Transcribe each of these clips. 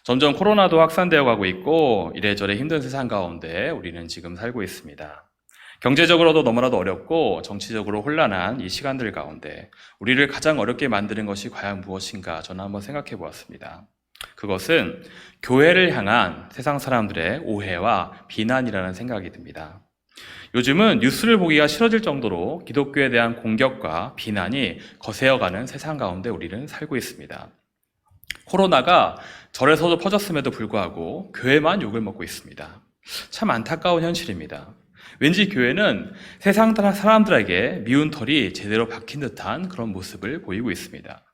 점점 코로나도 확산되어 가고 있고 이래저래 힘든 세상 가운데 우리는 지금 살고 있습니다. 경제적으로도 너무나도 어렵고 정치적으로 혼란한 이 시간들 가운데 우리를 가장 어렵게 만드는 것이 과연 무엇인가 저는 한번 생각해 보았습니다. 그것은 교회를 향한 세상 사람들의 오해와 비난이라는 생각이 듭니다. 요즘은 뉴스를 보기가 싫어질 정도로 기독교에 대한 공격과 비난이 거세어가는 세상 가운데 우리는 살고 있습니다. 코로나가 절에서도 퍼졌음에도 불구하고 교회만 욕을 먹고 있습니다. 참 안타까운 현실입니다. 왠지 교회는 세상 사람들에게 미운 털이 제대로 박힌 듯한 그런 모습을 보이고 있습니다.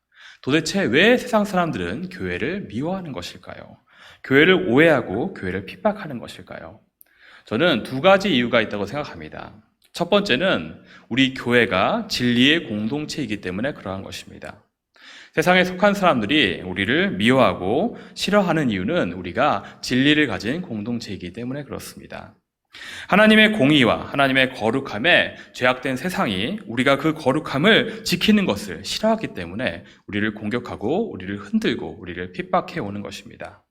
도대체 왜 세상 사람들은 교회를 미워하는 것일까요? 교회를 오해하고 교회를 핍박하는 것일까요? 저는 두 가지 이유가 있다고 생각합니다. 첫 번째는 우리 교회가 진리의 공동체이기 때문에 그러한 것입니다. 세상에 속한 사람들이 우리를 미워하고 싫어하는 이유는 우리가 진리를 가진 공동체이기 때문에 그렇습니다. 하나님의 공의와 하나님의 거룩함에 죄악된 세상이 우리가 그 거룩함을 지키는 것을 싫어하기 때문에 우리를 공격하고 우리를 흔들고 우리를 핍박해 오는 것입니다.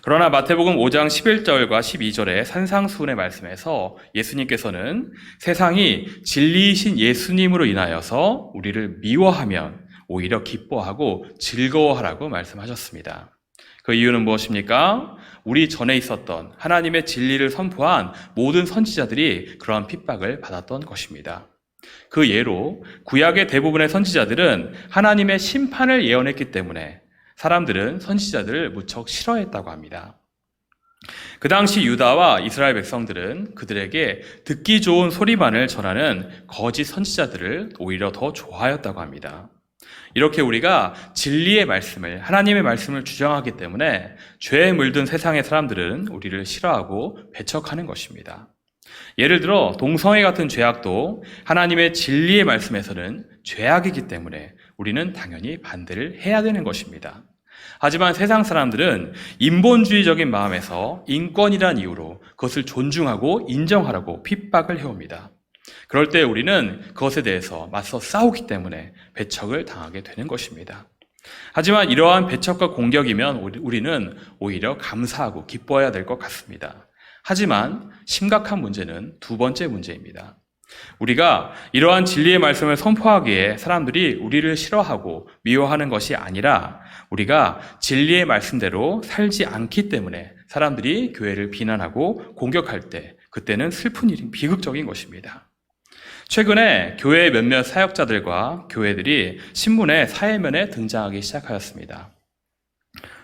그러나 마태복음 5장 11절과 12절의 산상수훈의 말씀에서 예수님께서는 세상이 진리이신 예수님으로 인하여서 우리를 미워하면 오히려 기뻐하고 즐거워하라고 말씀하셨습니다. 그 이유는 무엇입니까? 우리 전에 있었던 하나님의 진리를 선포한 모든 선지자들이 그러한 핍박을 받았던 것입니다. 그 예로 구약의 대부분의 선지자들은 하나님의 심판을 예언했기 때문에 사람들은 선지자들을 무척 싫어했다고 합니다. 그 당시 유다와 이스라엘 백성들은 그들에게 듣기 좋은 소리만을 전하는 거짓 선지자들을 오히려 더 좋아하였다고 합니다. 이렇게 우리가 진리의 말씀을, 하나님의 말씀을 주장하기 때문에 죄에 물든 세상의 사람들은 우리를 싫어하고 배척하는 것입니다. 예를 들어 동성애 같은 죄악도 하나님의 진리의 말씀에서는 죄악이기 때문에 우리는 당연히 반대를 해야 되는 것입니다. 하지만 세상 사람들은 인본주의적인 마음에서 인권이란 이유로 그것을 존중하고 인정하라고 핍박을 해옵니다. 그럴 때 우리는 그것에 대해서 맞서 싸우기 때문에 배척을 당하게 되는 것입니다. 하지만 이러한 배척과 공격이면 우리는 오히려 감사하고 기뻐해야 될 것 같습니다. 하지만 심각한 문제는 두 번째 문제입니다. 우리가 이러한 진리의 말씀을 선포하기에 사람들이 우리를 싫어하고 미워하는 것이 아니라 우리가 진리의 말씀대로 살지 않기 때문에 사람들이 교회를 비난하고 공격할 때 그때는 슬픈 일인 비극적인 것입니다. 최근에 교회 몇몇 사역자들과 교회들이 신문의 사회면에 등장하기 시작하였습니다.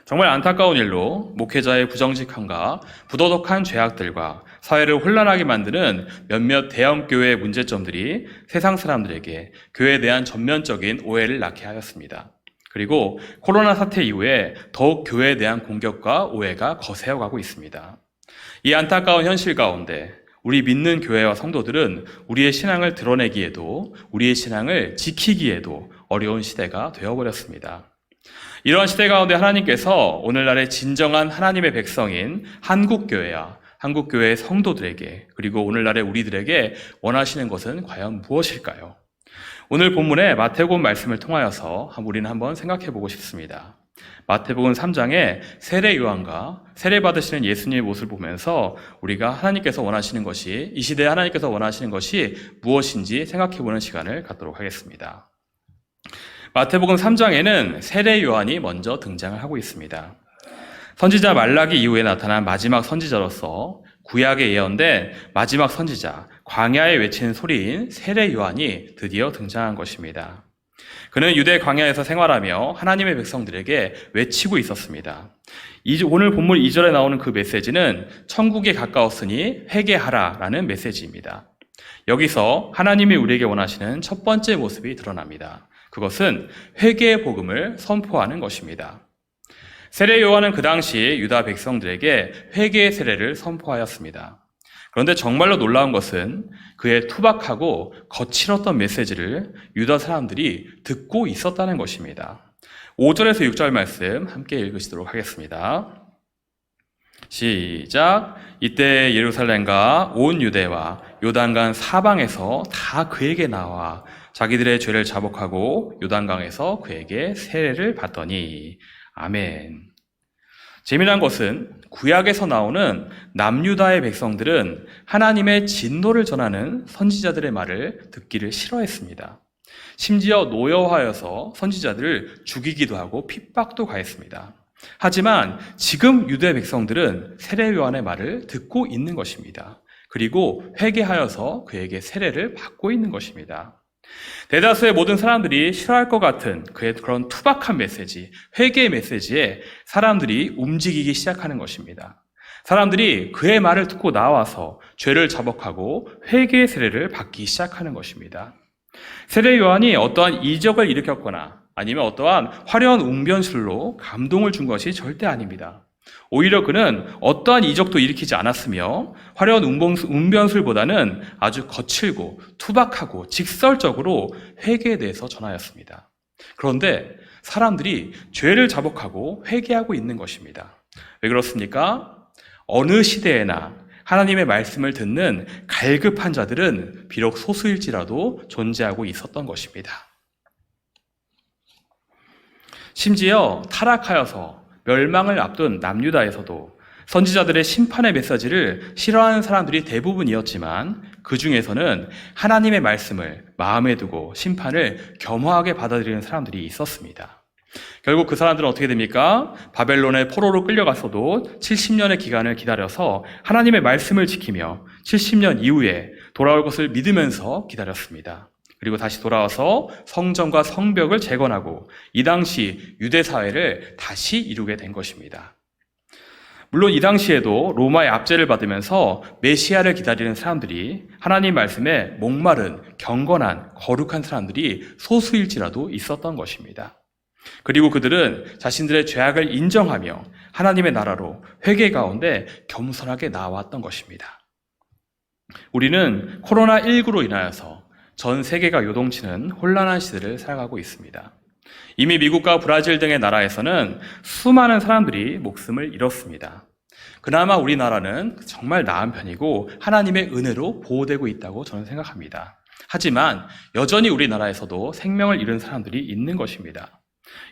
정말 안타까운 일로 목회자의 부정직함과 부도덕한 죄악들과 사회를 혼란하게 만드는 몇몇 대형 교회의 문제점들이 세상 사람들에게 교회에 대한 전면적인 오해를 낳게 하였습니다. 그리고 코로나 사태 이후에 더욱 교회에 대한 공격과 오해가 거세어가고 있습니다. 이 안타까운 현실 가운데 우리 믿는 교회와 성도들은 우리의 신앙을 드러내기에도 우리의 신앙을 지키기에도 어려운 시대가 되어버렸습니다. 이러한 시대 가운데 하나님께서 오늘날의 진정한 하나님의 백성인 한국교회와 한국교회의 성도들에게 그리고 오늘날의 우리들에게 원하시는 것은 과연 무엇일까요? 오늘 본문의 마태복음 말씀을 통하여서 우리는 한번 생각해 보고 싶습니다. 마태복음 3장의 세례 요한과 세례 받으시는 예수님의 모습을 보면서 우리가 하나님께서 원하시는 것이 이 시대에 하나님께서 원하시는 것이 무엇인지 생각해 보는 시간을 갖도록 하겠습니다. 마태복음 3장에는 세례 요한이 먼저 등장을 하고 있습니다. 선지자 말라기 이후에 나타난 마지막 선지자로서 구약에 예언된 마지막 선지자, 광야에 외치는 소리인 세례 요한이 드디어 등장한 것입니다. 그는 유대 광야에서 생활하며 하나님의 백성들에게 외치고 있었습니다. 오늘 본문 2절에 나오는 그 메시지는 천국에 가까웠으니 회개하라라는 메시지입니다. 여기서 하나님이 우리에게 원하시는 첫 번째 모습이 드러납니다. 그것은 회개의 복음을 선포하는 것입니다. 세례 요한은 그 당시 유다 백성들에게 회개의 세례를 선포하였습니다. 그런데 정말로 놀라운 것은 그의 투박하고 거칠었던 메시지를 유다 사람들이 듣고 있었다는 것입니다. 5절에서 6절 말씀 함께 읽으시도록 하겠습니다. 시작. 이때 예루살렘과 온 유대와 요단강 사방에서 다 그에게 나와 자기들의 죄를 자복하고 요단강에서 그에게 세례를 받더니 아멘. 재미난 것은 구약에서 나오는 남유다의 백성들은 하나님의 진노를 전하는 선지자들의 말을 듣기를 싫어했습니다. 심지어 노여워하여서 선지자들을 죽이기도 하고 핍박도 가했습니다. 하지만 지금 유대 백성들은 세례 요한의 말을 듣고 있는 것입니다. 그리고 회개하여서 그에게 세례를 받고 있는 것입니다. 대다수의 모든 사람들이 싫어할 것 같은 그의 그런 투박한 메시지, 회개의 메시지에 사람들이 움직이기 시작하는 것입니다. 사람들이 그의 말을 듣고 나와서 죄를 자복하고 회개의 세례를 받기 시작하는 것입니다. 세례 요한이 어떠한 이적을 일으켰거나 아니면 어떠한 화려한 웅변술로 감동을 준 것이 절대 아닙니다. 오히려 그는 어떠한 이적도 일으키지 않았으며 화려한 웅변술보다는 아주 거칠고 투박하고 직설적으로 회개에 대해서 전하였습니다. 그런데 사람들이 죄를 자복하고 회개하고 있는 것입니다. 왜 그렇습니까? 어느 시대에나 하나님의 말씀을 듣는 갈급한 자들은 비록 소수일지라도 존재하고 있었던 것입니다. 심지어 타락하여서 멸망을 앞둔 남유다에서도 선지자들의 심판의 메시지를 싫어하는 사람들이 대부분이었지만 그 중에서는 하나님의 말씀을 마음에 두고 심판을 겸허하게 받아들이는 사람들이 있었습니다. 결국 그 사람들은 어떻게 됩니까? 바벨론의 포로로 끌려갔어도 70년의 기간을 기다려서 하나님의 말씀을 지키며 70년 이후에 돌아올 것을 믿으면서 기다렸습니다. 그리고 다시 돌아와서 성전과 성벽을 재건하고 이 당시 유대 사회를 다시 이루게 된 것입니다. 물론 이 당시에도 로마의 압제를 받으면서 메시아를 기다리는 사람들이 하나님 말씀에 목마른 경건한 거룩한 사람들이 소수일지라도 있었던 것입니다. 그리고 그들은 자신들의 죄악을 인정하며 하나님의 나라로 회개 가운데 겸손하게 나아왔던 것입니다. 우리는 코로나19로 인하여서 전 세계가 요동치는 혼란한 시대를 살아가고 있습니다. 이미 미국과 브라질 등의 나라에서는 수많은 사람들이 목숨을 잃었습니다. 그나마 우리나라는 정말 나은 편이고 하나님의 은혜로 보호되고 있다고 저는 생각합니다. 하지만 여전히 우리나라에서도 생명을 잃은 사람들이 있는 것입니다.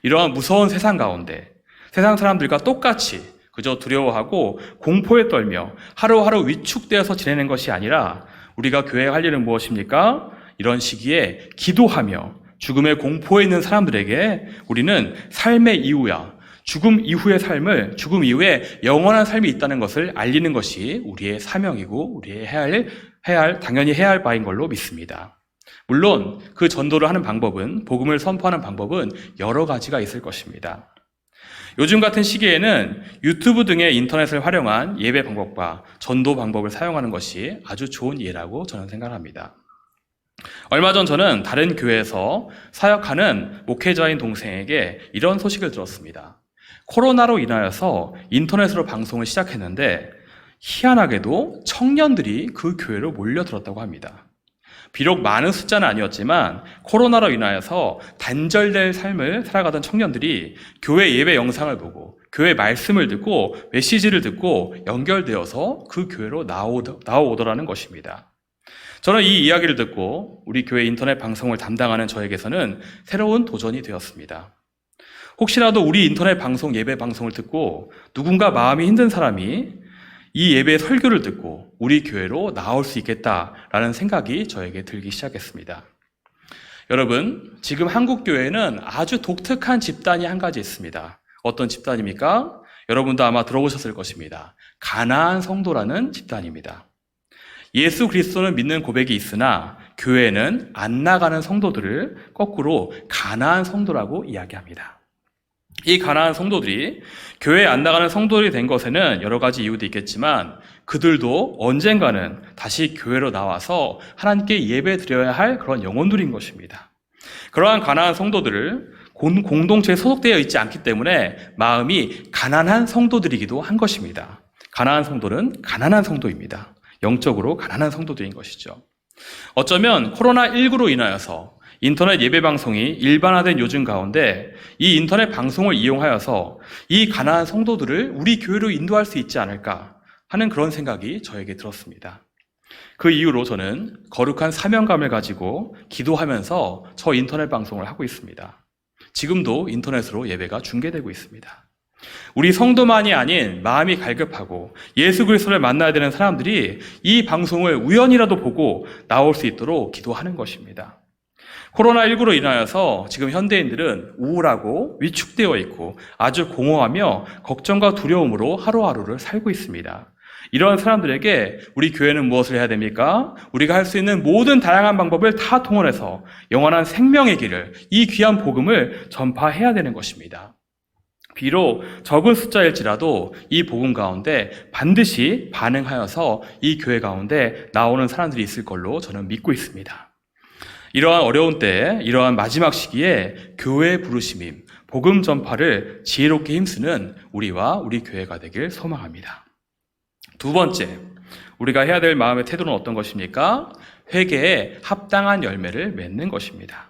이러한 무서운 세상 가운데 세상 사람들과 똑같이 그저 두려워하고 공포에 떨며 하루하루 위축되어서 지내는 것이 아니라 우리가 교회에 할 일은 무엇입니까? 이런 시기에 기도하며 죽음의 공포에 있는 사람들에게 우리는 삶의 이유야, 죽음 이후의 삶을, 죽음 이후에 영원한 삶이 있다는 것을 알리는 것이 우리의 사명이고 우리의 당연히 해야 할 바인 걸로 믿습니다. 물론 그 전도를 하는 방법은, 복음을 선포하는 방법은 여러 가지가 있을 것입니다. 요즘 같은 시기에는 유튜브 등의 인터넷을 활용한 예배 방법과 전도 방법을 사용하는 것이 아주 좋은 예라고 저는 생각합니다. 얼마 전 저는 다른 교회에서 사역하는 목회자인 동생에게 이런 소식을 들었습니다. 코로나로 인하여서 인터넷으로 방송을 시작했는데 희한하게도 청년들이 그 교회로 몰려들었다고 합니다. 비록 많은 숫자는 아니었지만 코로나로 인하여서 단절될 삶을 살아가던 청년들이 교회 예배 영상을 보고 교회 말씀을 듣고 메시지를 듣고 연결되어서 그 교회로 나오더라는 것입니다. 저는 이 이야기를 듣고 우리 교회 인터넷 방송을 담당하는 저에게서는 새로운 도전이 되었습니다. 혹시라도 우리 인터넷 방송, 예배 방송을 듣고 누군가 마음이 힘든 사람이 이 예배의 설교를 듣고 우리 교회로 나올 수 있겠다라는 생각이 저에게 들기 시작했습니다. 여러분, 지금 한국 교회에는 아주 독특한 집단이 한 가지 있습니다. 어떤 집단입니까? 여러분도 아마 들어보셨을 것입니다. 가나안 성도라는 집단입니다. 예수 그리스도는 믿는 고백이 있으나 교회는 안 나가는 성도들을 거꾸로 가나안 성도라고 이야기합니다. 이 가나안 성도들이 교회에 안 나가는 성도들이 된 것에는 여러 가지 이유도 있겠지만 그들도 언젠가는 다시 교회로 나와서 하나님께 예배 드려야 할 그런 영혼들인 것입니다. 그러한 가나안 성도들을 공동체에 소속되어 있지 않기 때문에 마음이 가난한 성도들이기도 한 것입니다. 가나안 성도는 가난한 성도입니다. 영적으로 가난한 성도들인 것이죠. 어쩌면 코로나19로 인하여서 인터넷 예배 방송이 일반화된 요즘 가운데 이 인터넷 방송을 이용하여서 이 가난한 성도들을 우리 교회로 인도할 수 있지 않을까 하는 그런 생각이 저에게 들었습니다. 그 이후로 저는 거룩한 사명감을 가지고 기도하면서 저 인터넷 방송을 하고 있습니다. 지금도 인터넷으로 예배가 중계되고 있습니다. 우리 성도만이 아닌 마음이 갈급하고 예수 그리스도를 만나야 되는 사람들이 이 방송을 우연이라도 보고 나올 수 있도록 기도하는 것입니다. 코로나19로 인하여서 지금 현대인들은 우울하고 위축되어 있고 아주 공허하며 걱정과 두려움으로 하루하루를 살고 있습니다. 이런 사람들에게 우리 교회는 무엇을 해야 됩니까? 우리가 할 수 있는 모든 다양한 방법을 다 동원해서 영원한 생명의 길을, 이 귀한 복음을 전파해야 되는 것입니다. 비록 적은 숫자일지라도 이 복음 가운데 반드시 반응하여서 이 교회 가운데 나오는 사람들이 있을 걸로 저는 믿고 있습니다. 이러한 어려운 때에, 이러한 마지막 시기에 교회의 부르심임, 복음 전파를 지혜롭게 힘쓰는 우리와 우리 교회가 되길 소망합니다. 두 번째, 우리가 해야 될 마음의 태도는 어떤 것입니까? 회개에 합당한 열매를 맺는 것입니다.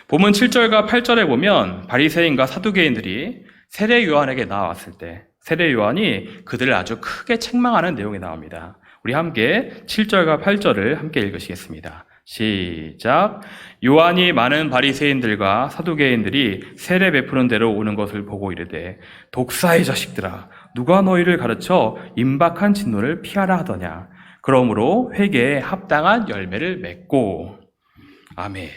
본문 7절과 8절에 보면 바리새인과 사두개인들이 세례 요한에게 나왔을 때 세례 요한이 그들을 아주 크게 책망하는 내용이 나옵니다. 우리 함께 7절과 8절을 함께 읽으시겠습니다. 시작. 요한이 많은 바리새인들과 사두개인들이 세례 베푸는 데로 오는 것을 보고 이르되 독사의 자식들아, 누가 너희를 가르쳐 임박한 진노를 피하라 하더냐. 그러므로 회개에 합당한 열매를 맺고. 아멘.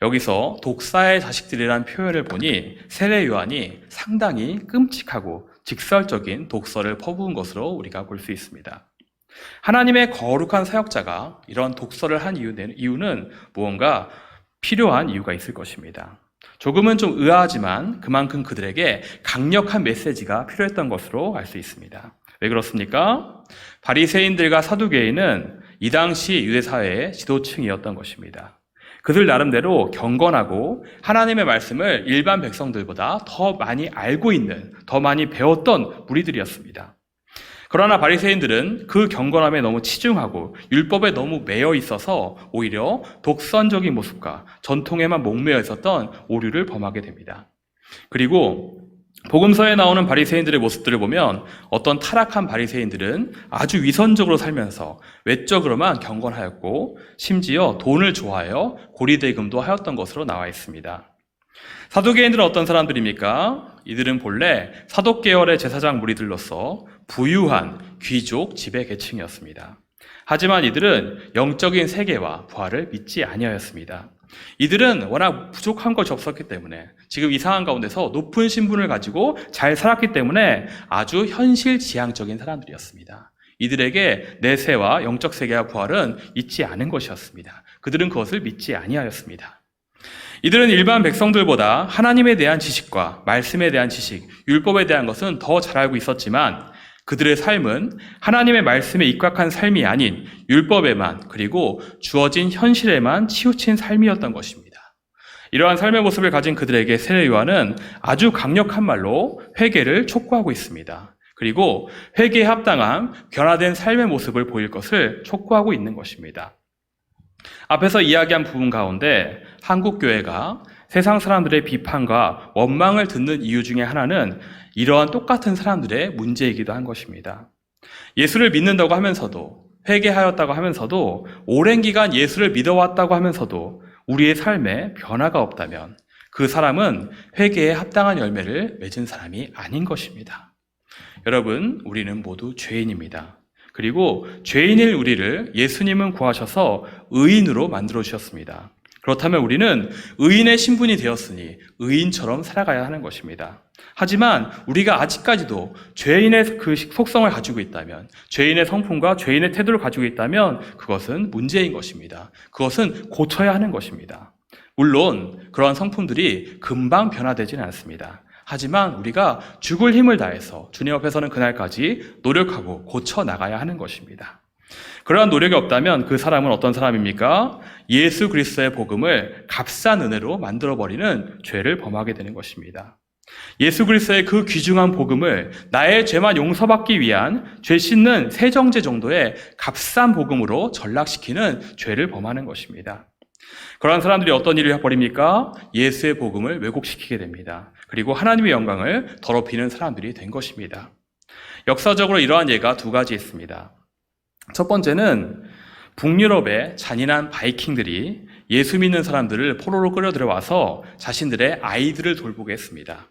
여기서 독사의 자식들이라는 표현을 보니 세례 요한이 상당히 끔찍하고 직설적인 독서를 퍼부은 것으로 우리가 볼 수 있습니다. 하나님의 거룩한 사역자가 이런 독서를 한 이유는 무언가 필요한 이유가 있을 것입니다. 조금은 좀 의아하지만 그만큼 그들에게 강력한 메시지가 필요했던 것으로 알 수 있습니다. 왜 그렇습니까? 바리새인들과 사두개인은 이 당시 유대 사회의 지도층이었던 것입니다. 그들 나름대로 경건하고 하나님의 말씀을 일반 백성들보다 더 많이 알고 있는, 더 많이 배웠던 무리들이었습니다. 그러나 바리새인들은 그 경건함에 너무 치중하고 율법에 너무 매여 있어서 오히려 독선적인 모습과 전통에만 목매여 있었던 오류를 범하게 됩니다. 그리고 복음서에 나오는 바리새인들의 모습들을 보면 어떤 타락한 바리새인들은 아주 위선적으로 살면서 외적으로만 경건하였고 심지어 돈을 좋아하여 고리대금도 하였던 것으로 나와 있습니다. 사두개인들은 어떤 사람들입니까? 이들은 본래 사독 계열의 제사장 무리들로서 부유한 귀족 지배 계층이었습니다. 하지만 이들은 영적인 세계와 부활을 믿지 아니하였습니다. 이들은 워낙 부족한 것이 없었기 때문에 지금 이 상황 가운데서 높은 신분을 가지고 잘 살았기 때문에 아주 현실지향적인 사람들이었습니다. 이들에게 내세와 영적 세계와 부활은 있지 않은 것이었습니다. 그들은 그것을 믿지 아니하였습니다. 이들은 일반 백성들보다 하나님에 대한 지식과 말씀에 대한 지식, 율법에 대한 것은 더 잘 알고 있었지만 그들의 삶은 하나님의 말씀에 입각한 삶이 아닌 율법에만, 그리고 주어진 현실에만 치우친 삶이었던 것입니다. 이러한 삶의 모습을 가진 그들에게 세례 요한은 아주 강력한 말로 회개를 촉구하고 있습니다. 그리고 회개에 합당한 변화된 삶의 모습을 보일 것을 촉구하고 있는 것입니다. 앞에서 이야기한 부분 가운데 한국 교회가 세상 사람들의 비판과 원망을 듣는 이유 중에 하나는 이러한 똑같은 사람들의 문제이기도 한 것입니다. 예수를 믿는다고 하면서도, 회개하였다고 하면서도, 오랜 기간 예수를 믿어왔다고 하면서도 우리의 삶에 변화가 없다면 그 사람은 회개에 합당한 열매를 맺은 사람이 아닌 것입니다. 여러분, 우리는 모두 죄인입니다. 그리고 죄인일 우리를 예수님은 구하셔서 의인으로 만들어 주셨습니다. 그렇다면 우리는 의인의 신분이 되었으니 의인처럼 살아가야 하는 것입니다. 하지만 우리가 아직까지도 죄인의 그 속성을 가지고 있다면, 죄인의 성품과 죄인의 태도를 가지고 있다면 그것은 문제인 것입니다. 그것은 고쳐야 하는 것입니다. 물론 그러한 성품들이 금방 변화되지는 않습니다. 하지만 우리가 죽을 힘을 다해서 주님 앞에서는 그날까지 노력하고 고쳐 나가야 하는 것입니다. 그러한 노력이 없다면 그 사람은 어떤 사람입니까? 예수 그리스도의 복음을 값싼 은혜로 만들어버리는 죄를 범하게 되는 것입니다. 예수 그리스도의 그 귀중한 복음을 나의 죄만 용서받기 위한 죄 씻는 세정제 정도의 값싼 복음으로 전락시키는 죄를 범하는 것입니다. 그러한 사람들이 어떤 일을 해버립니까? 예수의 복음을 왜곡시키게 됩니다. 그리고 하나님의 영광을 더럽히는 사람들이 된 것입니다. 역사적으로 이러한 예가 두 가지 있습니다. 첫 번째는 북유럽의 잔인한 바이킹들이 예수 믿는 사람들을 포로로 끌어들여와서 자신들의 아이들을 돌보게 했습니다.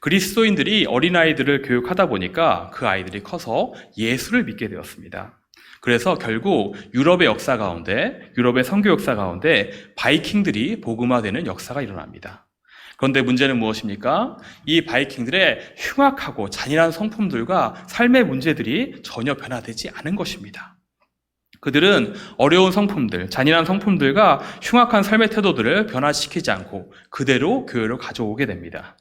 그리스도인들이 어린아이들을 교육하다 보니까 그 아이들이 커서 예수를 믿게 되었습니다. 그래서 결국 유럽의 역사 가운데, 유럽의 선교 역사 가운데 바이킹들이 복음화되는 역사가 일어납니다. 그런데 문제는 무엇입니까? 이 바이킹들의 흉악하고 잔인한 성품들과 삶의 문제들이 전혀 변화되지 않은 것입니다. 그들은 어려운 성품들, 잔인한 성품들과 흉악한 삶의 태도들을 변화시키지 않고 그대로 교회로 가져오게 됩니다.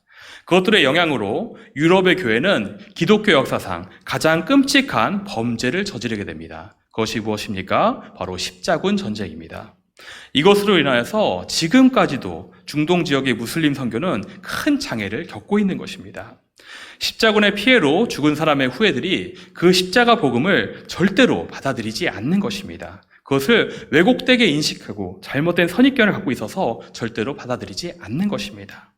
그것들의 영향으로 유럽의 교회는 기독교 역사상 가장 끔찍한 범죄를 저지르게 됩니다. 그것이 무엇입니까? 바로 십자군 전쟁입니다. 이것으로 인하여서 지금까지도 중동 지역의 무슬림 선교는 큰 장애를 겪고 있는 것입니다. 십자군의 피해로 죽은 사람의 후예들이 그 십자가 복음을 절대로 받아들이지 않는 것입니다. 그것을 왜곡되게 인식하고 잘못된 선입견을 갖고 있어서 절대로 받아들이지 않는 것입니다.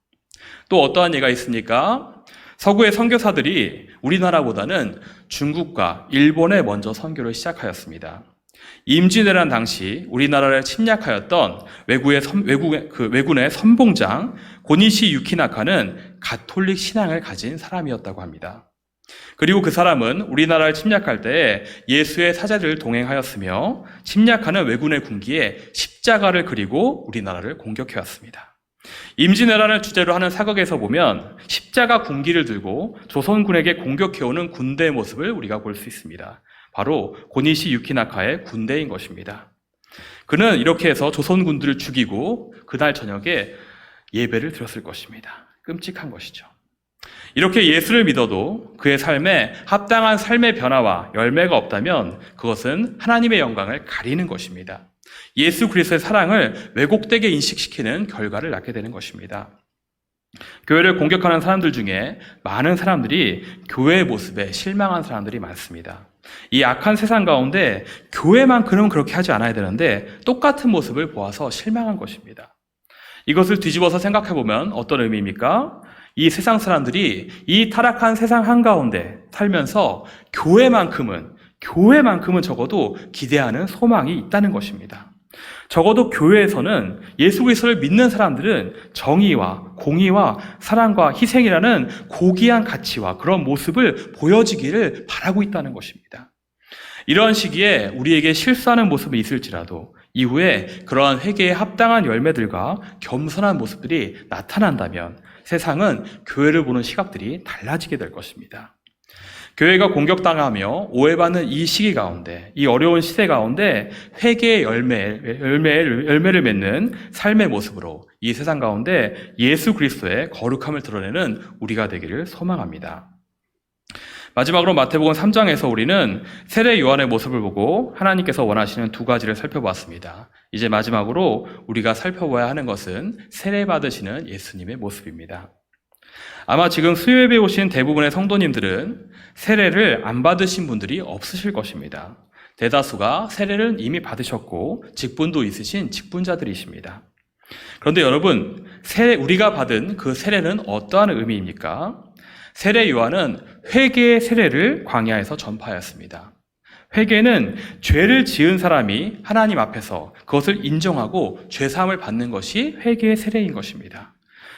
또 어떠한 예가 있습니까? 서구의 선교사들이 우리나라보다는 중국과 일본에 먼저 선교를 시작하였습니다. 임진왜란 당시 우리나라를 침략하였던 왜군의 선봉장 고니시 유키나카는 가톨릭 신앙을 가진 사람이었다고 합니다. 그리고 그 사람은 우리나라를 침략할 때 예수의 사제들을 동행하였으며 침략하는 왜군의 군기에 십자가를 그리고 우리나라를 공격해왔습니다. 임진왜란을 주제로 하는 사극에서 보면 십자가 군기를 들고 조선군에게 공격해오는 군대의 모습을 우리가 볼 수 있습니다. 바로 고니시 유키나카의 군대인 것입니다. 그는 이렇게 해서 조선군들을 죽이고 그날 저녁에 예배를 드렸을 것입니다. 끔찍한 것이죠. 이렇게 예수를 믿어도 그의 삶에 합당한 삶의 변화와 열매가 없다면 그것은 하나님의 영광을 가리는 것입니다. 예수 그리스도의 사랑을 왜곡되게 인식시키는 결과를 낳게 되는 것입니다. 교회를 공격하는 사람들 중에 많은 사람들이 교회의 모습에 실망한 사람들이 많습니다. 이 악한 세상 가운데 교회만큼은 그렇게 하지 않아야 되는데 똑같은 모습을 보아서 실망한 것입니다. 이것을 뒤집어서 생각해보면 어떤 의미입니까? 이 세상 사람들이 이 타락한 세상 한가운데 살면서 교회만큼은 적어도 기대하는 소망이 있다는 것입니다. 적어도 교회에서는 예수 그리스도를 믿는 사람들은 정의와 공의와 사랑과 희생이라는 고귀한 가치와 그런 모습을 보여지기를 바라고 있다는 것입니다. 이러한 시기에 우리에게 실수하는 모습이 있을지라도 이후에 그러한 회개에 합당한 열매들과 겸손한 모습들이 나타난다면 세상은 교회를 보는 시각들이 달라지게 될 것입니다. 교회가 공격당하며 오해받는 이 시기 가운데, 이 어려운 시대 가운데 회개의 열매를 맺는 삶의 모습으로 이 세상 가운데 예수 그리스도의 거룩함을 드러내는 우리가 되기를 소망합니다. 마지막으로 마태복음 3장에서 우리는 세례 요한의 모습을 보고 하나님께서 원하시는 두 가지를 살펴봤습니다. 이제 마지막으로 우리가 살펴봐야 하는 것은 세례 받으시는 예수님의 모습입니다. 아마 지금 수요예배 오신 대부분의 성도님들은 세례를 안 받으신 분들이 없으실 것입니다. 대다수가 세례를 이미 받으셨고 직분도 있으신 직분자들이십니다. 그런데 여러분, 우리가 받은 그 세례는 어떠한 의미입니까? 세례 요한은 회개의 세례를 광야에서 전파하였습니다. 회개는 죄를 지은 사람이 하나님 앞에서 그것을 인정하고 죄사함을 받는 것이 회개의 세례인 것입니다.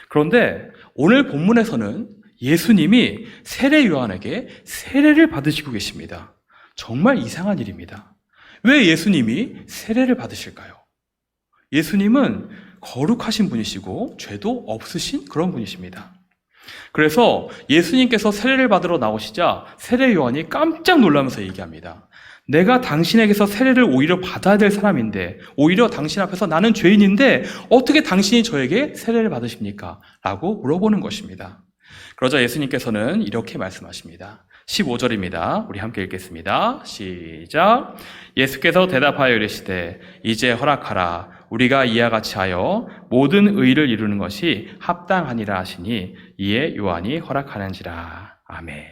그런데 오늘 본문에서는 예수님이 세례 요한에게 세례를 받으시고 계십니다. 정말 이상한 일입니다. 왜 예수님이 세례를 받으실까요? 예수님은 거룩하신 분이시고 죄도 없으신 그런 분이십니다. 그래서 예수님께서 세례를 받으러 나오시자 세례 요한이 깜짝 놀라면서 얘기합니다. 내가 당신에게서 세례를 오히려 받아야 될 사람인데, 오히려 당신 앞에서 나는 죄인인데 어떻게 당신이 저에게 세례를 받으십니까? 라고 물어보는 것입니다. 그러자 예수님께서는 이렇게 말씀하십니다. 15절입니다. 우리 함께 읽겠습니다. 시작. 예수께서 대답하여 이르시되 이제 허락하라. 우리가 이와 같이 하여 모든 의를 이루는 것이 합당하니라 하시니 이에 요한이 허락하는지라. 아멘.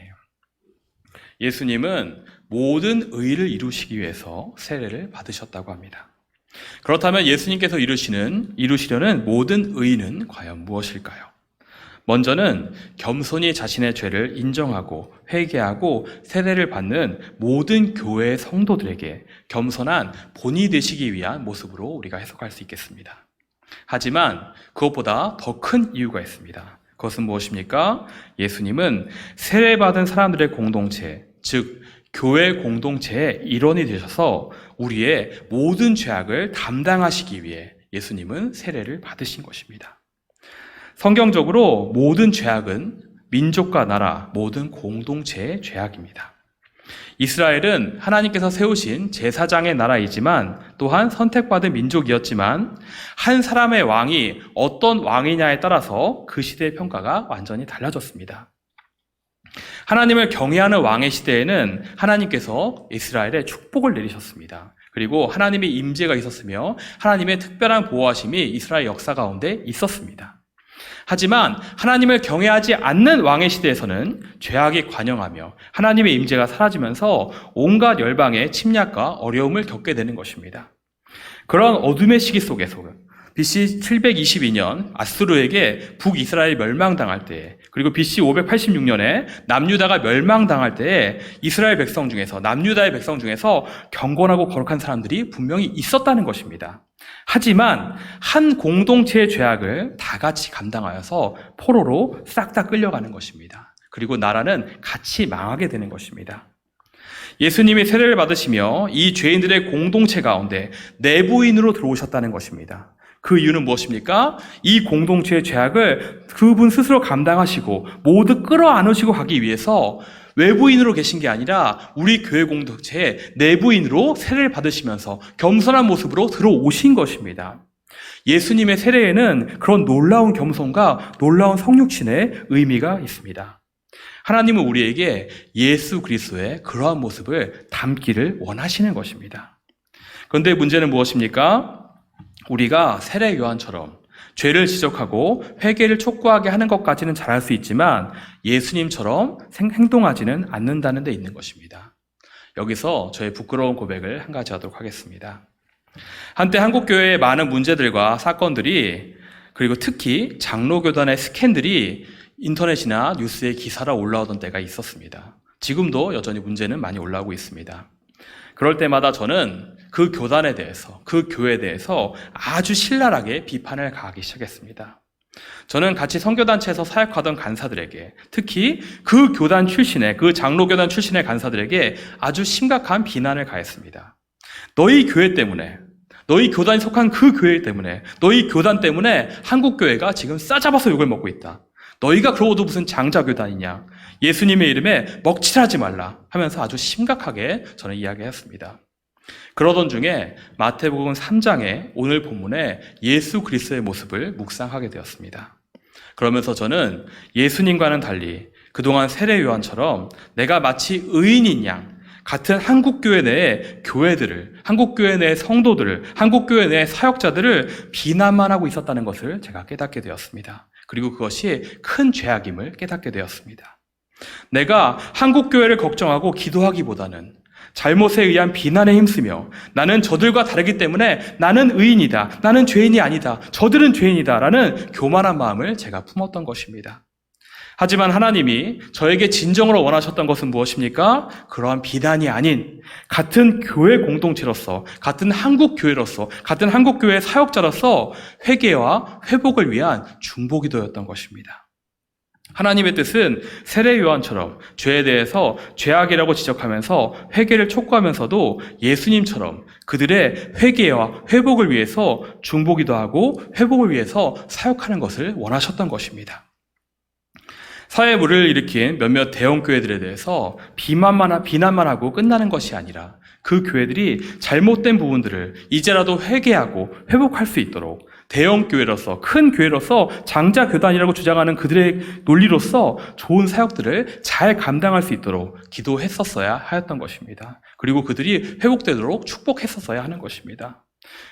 예수님은 모든 의를 이루시기 위해서 세례를 받으셨다고 합니다. 그렇다면 예수님께서 이루시려는 모든 의는 과연 무엇일까요? 먼저는 겸손히 자신의 죄를 인정하고 회개하고 세례를 받는 모든 교회의 성도들에게 겸손한 본이 되시기 위한 모습으로 우리가 해석할 수 있겠습니다. 하지만 그것보다 더 큰 이유가 있습니다. 그것은 무엇입니까? 예수님은 세례받은 사람들의 공동체, 즉 교회 공동체의 일원이 되셔서 우리의 모든 죄악을 담당하시기 위해 예수님은 세례를 받으신 것입니다. 성경적으로 모든 죄악은 민족과 나라, 모든 공동체의 죄악입니다. 이스라엘은 하나님께서 세우신 제사장의 나라이지만 또한 선택받은 민족이었지만 한 사람의 왕이 어떤 왕이냐에 따라서 그 시대의 평가가 완전히 달라졌습니다. 하나님을 경외하는 왕의 시대에는 하나님께서 이스라엘에 축복을 내리셨습니다. 그리고 하나님의 임재가 있었으며 하나님의 특별한 보호하심이 이스라엘 역사 가운데 있었습니다. 하지만 하나님을 경외하지 않는 왕의 시대에서는 죄악이 관영하며 하나님의 임재가 사라지면서 온갖 열방의 침략과 어려움을 겪게 되는 것입니다. 그런 어둠의 시기 속에서 BC 722년 아수르에게 북이스라엘이 멸망당할 때에, 그리고 BC 586년에 남유다가 멸망당할 때에 이스라엘 백성 중에서, 남유다의 백성 중에서 경건하고 거룩한 사람들이 분명히 있었다는 것입니다. 하지만 한 공동체의 죄악을 다 같이 감당하여서 포로로 싹 다 끌려가는 것입니다. 그리고 나라는 같이 망하게 되는 것입니다. 예수님이 세례를 받으시며 이 죄인들의 공동체 가운데 내부인으로 들어오셨다는 것입니다. 그 이유는 무엇입니까? 이 공동체의 죄악을 그분 스스로 감당하시고 모두 끌어안으시고 가기 위해서 외부인으로 계신 게 아니라 우리 교회 공동체의 내부인으로 세례를 받으시면서 겸손한 모습으로 들어오신 것입니다. 예수님의 세례에는 그런 놀라운 겸손과 놀라운 성육신의 의미가 있습니다. 하나님은 우리에게 예수 그리스도의 그러한 모습을 담기를 원하시는 것입니다. 그런데 문제는 무엇입니까? 우리가 세례 요한처럼 죄를 지적하고 회개를 촉구하게 하는 것까지는 잘할 수 있지만 예수님처럼 행동하지는 않는다는 데 있는 것입니다. 여기서 저의 부끄러운 고백을 한 가지 하도록 하겠습니다. 한때 한국교회의 많은 문제들과 사건들이, 그리고 특히 장로교단의 스캔들이 인터넷이나 뉴스에 기사로 올라오던 때가 있었습니다. 지금도 여전히 문제는 많이 올라오고 있습니다. 그럴 때마다 저는 그 교단에 대해서, 그 교회에 대해서 아주 신랄하게 비판을 가하기 시작했습니다. 저는 같이 선교단체에서 사역하던 간사들에게, 특히 그 교단 출신의, 그 장로교단 출신의 간사들에게 아주 심각한 비난을 가했습니다. 너희 교회 때문에, 너희 교단이 속한 그 교회 때문에, 너희 교단 때문에 한국교회가 지금 싸잡아서 욕을 먹고 있다. 너희가 그러고도 무슨 장자교단이냐. 예수님의 이름에 먹칠하지 말라 하면서 아주 심각하게 저는 이야기했습니다. 그러던 중에 마태복음 3장에 오늘 본문에 예수 그리스도의 모습을 묵상하게 되었습니다. 그러면서 저는 예수님과는 달리 그동안 세례 요한처럼 내가 마치 의인인 양 같은 한국교회 내의 교회들을, 한국교회 내의 성도들을, 한국교회 내의 사역자들을 비난만 하고 있었다는 것을 제가 깨닫게 되었습니다. 그리고 그것이 큰 죄악임을 깨닫게 되었습니다. 내가 한국교회를 걱정하고 기도하기보다는 잘못에 의한 비난에 힘쓰며 나는 저들과 다르기 때문에 나는 의인이다, 나는 죄인이 아니다, 저들은 죄인이다 라는 교만한 마음을 제가 품었던 것입니다. 하지만 하나님이 저에게 진정으로 원하셨던 것은 무엇입니까? 그러한 비난이 아닌 같은 교회 공동체로서, 같은 한국교회로서, 같은 한국교회 사역자로서 회개와 회복을 위한 중보기도였던 것입니다. 하나님의 뜻은 세례 요한처럼 죄에 대해서 죄악이라고 지적하면서 회개를 촉구하면서도 예수님처럼 그들의 회개와 회복을 위해서 중보기도 하고 회복을 위해서 사역하는 것을 원하셨던 것입니다. 사회에 물을 일으킨 몇몇 대형 교회들에 대해서 비난만 하고 끝나는 것이 아니라 그 교회들이 잘못된 부분들을 이제라도 회개하고 회복할 수 있도록 대형 교회로서, 큰 교회로서 장자 교단이라고 주장하는 그들의 논리로서 좋은 사역들을 잘 감당할 수 있도록 기도했었어야 하였던 것입니다. 그리고 그들이 회복되도록 축복했었어야 하는 것입니다.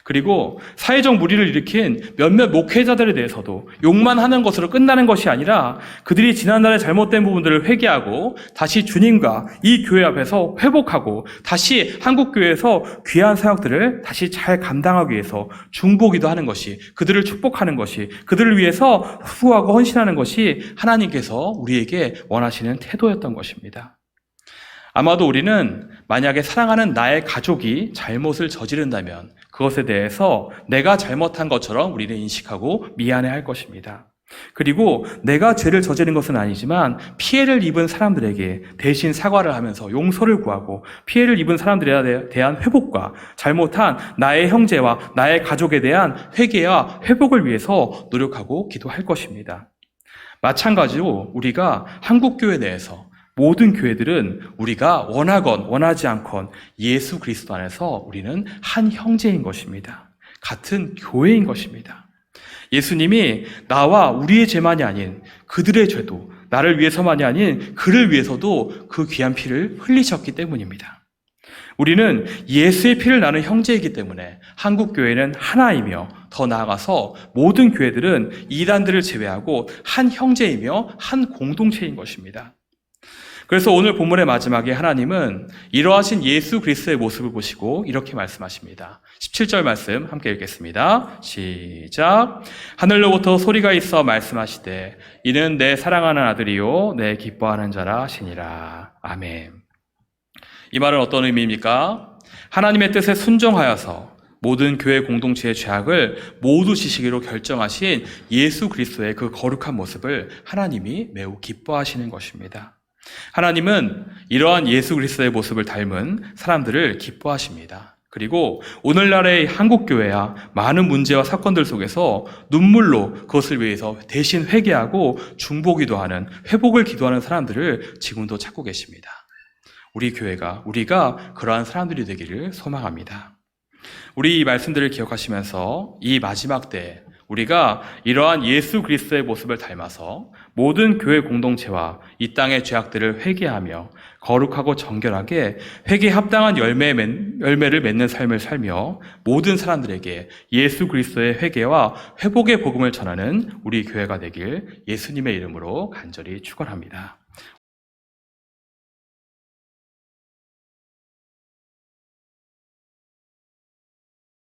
그리고 사회적 물의를 일으킨 몇몇 목회자들에 대해서도 욕만 하는 것으로 끝나는 것이 아니라 그들이 지난날의 잘못된 부분들을 회개하고 다시 주님과 이 교회 앞에서 회복하고 다시 한국교회에서 귀한 사역들을 다시 잘 감당하기 위해서 중보기도 하는 것이, 그들을 축복하는 것이, 그들을 위해서 수고하고 헌신하는 것이 하나님께서 우리에게 원하시는 태도였던 것입니다. 아마도 우리는 만약에 사랑하는 나의 가족이 잘못을 저지른다면 그것에 대해서 내가 잘못한 것처럼 우리는 인식하고 미안해할 것입니다. 그리고 내가 죄를 저지른 것은 아니지만 피해를 입은 사람들에게 대신 사과를 하면서 용서를 구하고 피해를 입은 사람들에 대한 회복과 잘못한 나의 형제와 나의 가족에 대한 회개와 회복을 위해서 노력하고 기도할 것입니다. 마찬가지로 우리가 한국교회 내에서 모든 교회들은 우리가 원하건 원하지 않건 예수 그리스도 안에서 우리는 한 형제인 것입니다. 같은 교회인 것입니다. 예수님이 나와 우리의 죄만이 아닌 그들의 죄도, 나를 위해서만이 아닌 그를 위해서도 그 귀한 피를 흘리셨기 때문입니다. 우리는 예수의 피를 나눈 형제이기 때문에 한국교회는 하나이며 더 나아가서 모든 교회들은 이단들을 제외하고 한 형제이며 한 공동체인 것입니다. 그래서 오늘 본문의 마지막에 하나님은 이러하신 예수 그리스도의 모습을 보시고 이렇게 말씀하십니다. 17절 말씀 함께 읽겠습니다. 시작. 하늘로부터 소리가 있어 말씀하시되 이는 내 사랑하는 아들이요 내 기뻐하는 자라 하시니라. 아멘. 이 말은 어떤 의미입니까? 하나님의 뜻에 순종하여서 모든 교회 공동체의 죄악을 모두 지시기로 결정하신 예수 그리스도의 그 거룩한 모습을 하나님이 매우 기뻐하시는 것입니다. 하나님은 이러한 예수 그리스도의 모습을 닮은 사람들을 기뻐하십니다. 그리고 오늘날의 한국교회야 많은 문제와 사건들 속에서 눈물로 그것을 위해서 대신 회개하고 중보기도 하는, 회복을 기도하는 사람들을 지금도 찾고 계십니다. 우리 교회가, 우리가 그러한 사람들이 되기를 소망합니다. 우리 이 말씀들을 기억하시면서 이 마지막 때 우리가 이러한 예수 그리스도의 모습을 닮아서 모든 교회 공동체와 이 땅의 죄악들을 회개하며 거룩하고 정결하게 회개에 합당한 열매를 맺는 삶을 살며 모든 사람들에게 예수 그리스도의 회개와 회복의 복음을 전하는 우리 교회가 되길 예수님의 이름으로 간절히 축원합니다.